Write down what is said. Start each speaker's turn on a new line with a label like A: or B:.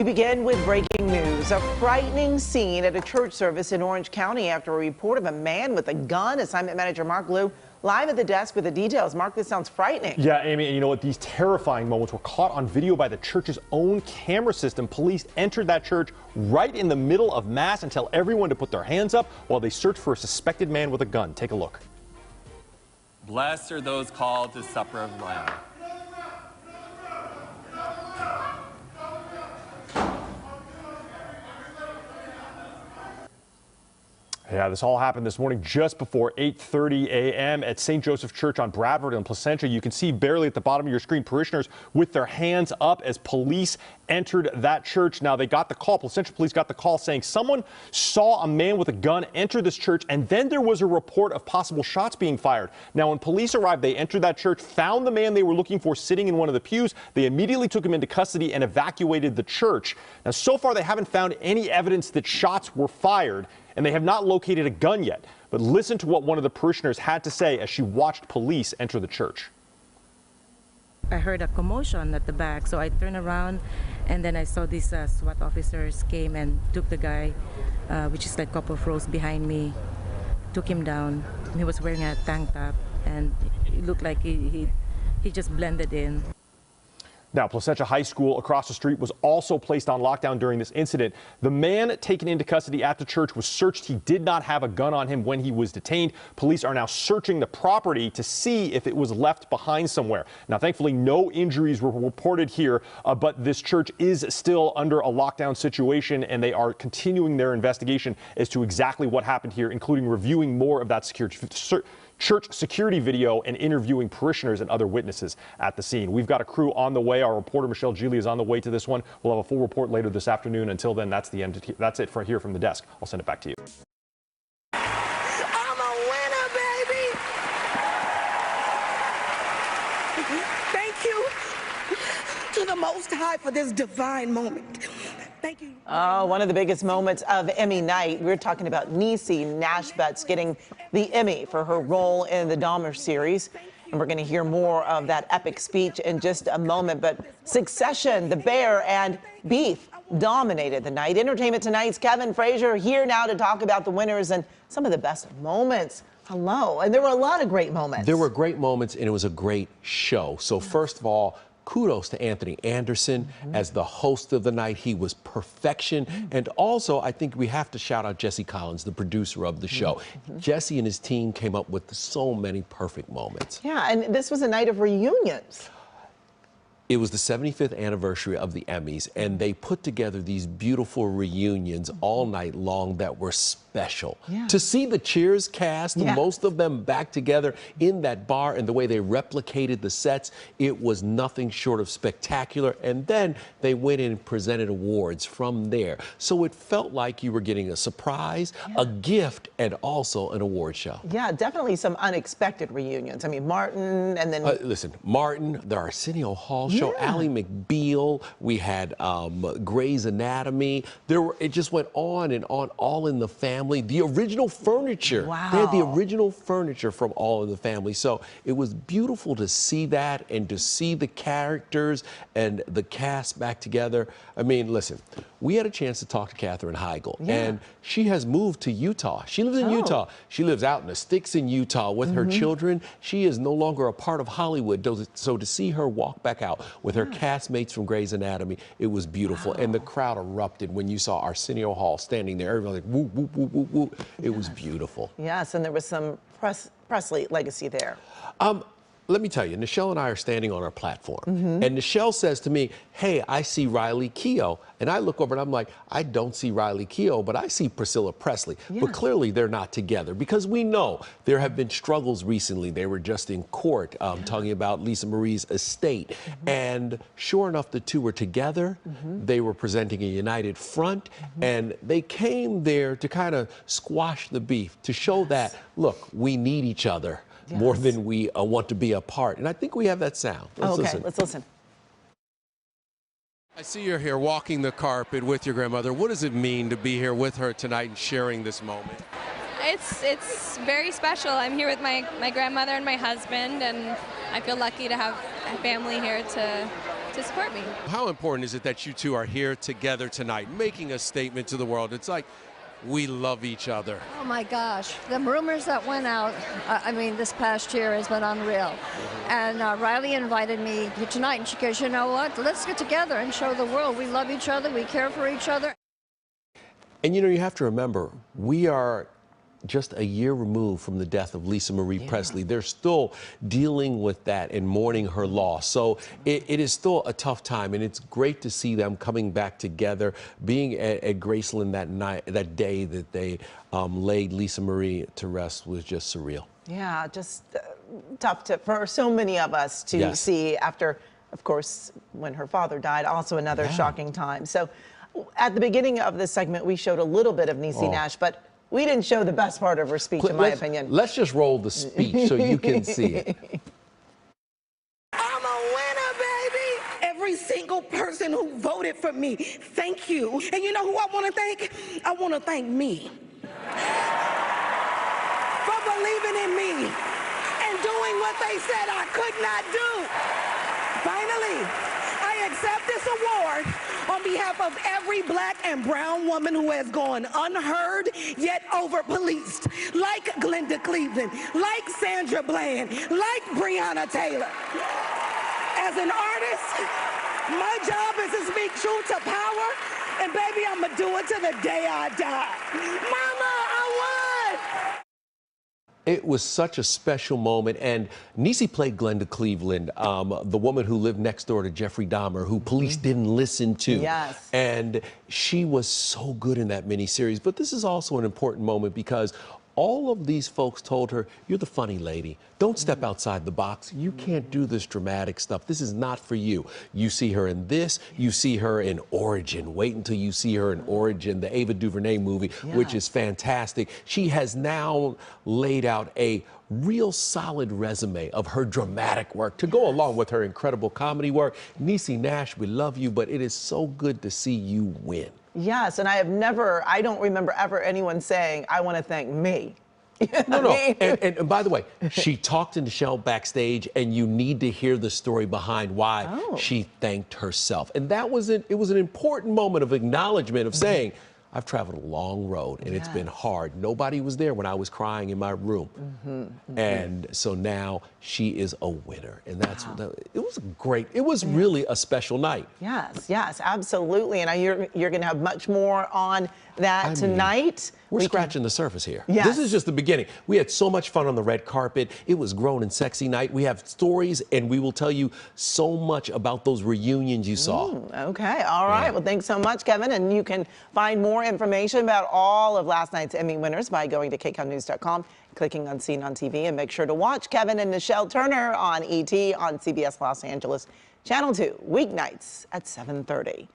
A: We begin with breaking news. A frightening scene at a church service in Orange County after a report of a man with a gun. Assignment manager Mark Liu live at the desk with the details. Mark, this sounds frightening.
B: Yeah, Amy, and you know what? These terrifying moments were caught on video by the church's own camera system. Police entered that church right in the middle of Mass and tell everyone to put their hands up while they search for a suspected man with a gun. Take a look.
C: Blessed are those called to supper of the Lamb.
B: Yeah, this all happened this morning just before 8:30 a.m. at St. Joseph Church on Bradford and Placentia. You can see barely at the bottom of your screen parishioners with their hands up as police entered that church. Now, they got the call. Placentia police got the call saying someone saw a man with a gun enter this church, and then there was a report of possible shots being fired. Now, when police arrived, they entered that church, found the man they were looking for sitting in one of the pews. They immediately took him into custody and evacuated the church. Now, so far, they haven't found any evidence that shots were fired, and they have not located a gun yet. But listen to what one of the parishioners had to say as she watched police enter the church.
D: I heard a commotion at the back, so I turned around, and then I saw these SWAT officers came and took the guy, which is like a couple of rows behind me, took him down. He was wearing a tank top, and it looked like he just blended in.
B: Now, Placentia High School across the street was also placed on lockdown during this incident. The man taken into custody at the church was searched. He did not have a gun on him when he was detained. Police are now searching the property to see if it was left behind somewhere. Now, thankfully, no injuries were reported here, but this church is still under a lockdown situation, and they are continuing their investigation as to exactly what happened here, including reviewing more of that church security video and interviewing parishioners and other witnesses at the scene. We've got a crew on the way. Our reporter Michelle Gili is on the way to this one. We'll have a full report later this afternoon. Until then, that's the end. That's it for here from the desk. I'll send it back to you.
E: I'm a winner, baby. Thank you to the Most High for this divine moment. Thank you.
A: Oh, one of the biggest moments of Emmy night. We're talking about Niecy Nash getting the Emmy for her role in the Dahmer series. And we're going to hear more of that epic speech in just a moment. But Succession, The Bear, and Beef dominated the night. Entertainment Tonight's Kevin Frazier here now to talk about the winners and some of the best moments. Hello. And there were a lot of great moments.
F: There were great moments, and it was a great show. So first of all, kudos to Anthony Anderson as the host of the night. He was perfection. And also, I think we have to shout out Jesse Collins, the producer of the show. Jesse and his team came up with so many perfect moments.
A: Yeah, and this was a night of reunions.
F: It was the 75th anniversary of the Emmys, and they put together these beautiful reunions all night long that were special.
A: Yeah.
F: To see the Cheers cast,
A: Yeah.
F: most of them back together in that bar, and the way they replicated the sets, it was nothing short of spectacular. And then they went in and presented awards from there. So it felt like you were getting a surprise, a gift, and also an award show.
A: Yeah, definitely some unexpected reunions. I mean, Martin, and then...
F: Listen, Martin, the Arsenio Hall show, Ally McBeal, we had Grey's Anatomy. It just went on and on, All in the Family. The original furniture.
A: Wow.
F: They had the original furniture from All in the Family. So it was beautiful to see that and to see the characters and the cast back together. I mean, listen, we had a chance to talk to Katherine Heigl, and she has moved to Utah. She lives in Utah. She lives out in the sticks in Utah with her children. She is no longer a part of Hollywood. So to see her walk back out with her castmates from Grey's Anatomy, it was beautiful. And the crowd erupted when you saw Arsenio Hall standing there. Everybody like, woo, woo, woo, woo, woo. It was beautiful.
A: Yes, and there was some Presley legacy there.
F: Let me tell you, Nichelle and I are standing on our platform, and Nichelle says to me, hey, I see Riley Keough. And I look over and I'm like, I don't see Riley Keough, but I see Priscilla Presley. But clearly they're not together, because we know there have been struggles recently. They were just in court talking about Lisa Marie's estate. And sure enough, the two were together. They were presenting a united front, and they came there to kind of squash the beef, to show that, look, we need each other more than we want to be apart. And I think we have that sound. Let's listen.
A: Let's listen.
F: I see you're here walking the carpet with your grandmother. What does it mean to be here with her tonight and sharing this moment?
G: It's very special. I'm here with my grandmother and my husband, and I feel lucky to have a family here to to support me.
F: How important is it that you two are here together tonight, making a statement to the world? It's like, we love each other.
H: Oh my gosh, the rumors that went out, I mean, this past year has been unreal. And Riley invited me here tonight, and she goes, you know what, let's get together and show the world we love each other, we care for each other.
F: And you know, you have to remember, we are just a year removed from the death of Lisa Marie Presley. They're still dealing with that and mourning her loss. So it is still a tough time, and it's great to see them coming back together. Being at Graceland that night, that day that they laid Lisa Marie to rest, was just surreal.
A: Yeah, just tough for so many of us to see after, of course, when her father died, also another shocking time. So at the beginning of this segment, we showed a little bit of Niecy Nash, but we didn't show the best part of her speech, in my opinion.
F: Let's just roll the speech so you can see it.
E: I'm a winner, baby. Every single person who voted for me, thank you. And you know who I want to thank? I want to thank me for believing in me and doing what they said I could not do. Finally, I accept this award on behalf of every black and brown woman who has gone unheard yet over-policed, like Glenda Cleveland, like Sandra Bland, like Breonna Taylor. As an artist, my job is to speak truth to power, and baby, I'm gonna do it to the day I die. Mama, I won!
F: It was such a special moment, and Niecy played Glenda Cleveland, the woman who lived next door to Jeffrey Dahmer, who police didn't listen to.
A: Yes.
F: And she was so good in that miniseries. But this is also an important moment because all of these folks told her, you're the funny lady. Don't step outside the box. You can't do this dramatic stuff. This is not for you. You see her in this. You see her in Origin. Wait until you see her in Origin, the Ava DuVernay movie, which is fantastic. She has now laid out a real solid resume of her dramatic work to go along with her incredible comedy work. Niecy Nash, we love you, but it is so good to see you win.
A: Yes, and I don't remember ever anyone saying, I want to thank me.
F: No. And by the way, she talked to Nichelle backstage, and you need to hear the story behind why she thanked herself. And that was it was an important moment of acknowledgement of saying, I've traveled a long road, and it's been hard. Nobody was there when I was crying in my room. And so now she is a winner. And that's it was great. It was really a special night.
A: Yes, absolutely. And you're going to have much more on that tonight.
F: We're scratching the surface here.
A: Yes.
F: This is just the beginning. We had so much fun on the red carpet. It was grown and sexy night. We have stories, and we will tell you so much about those reunions you saw.
A: Okay, all right. Well, thanks so much, Kevin. And you can find more information about all of last night's Emmy winners by going to KCOUghNews.com, clicking on Seen on TV, and make sure to watch Kevin and Nichelle Turner on ET on CBS Los Angeles, Channel 2, weeknights at 7:30.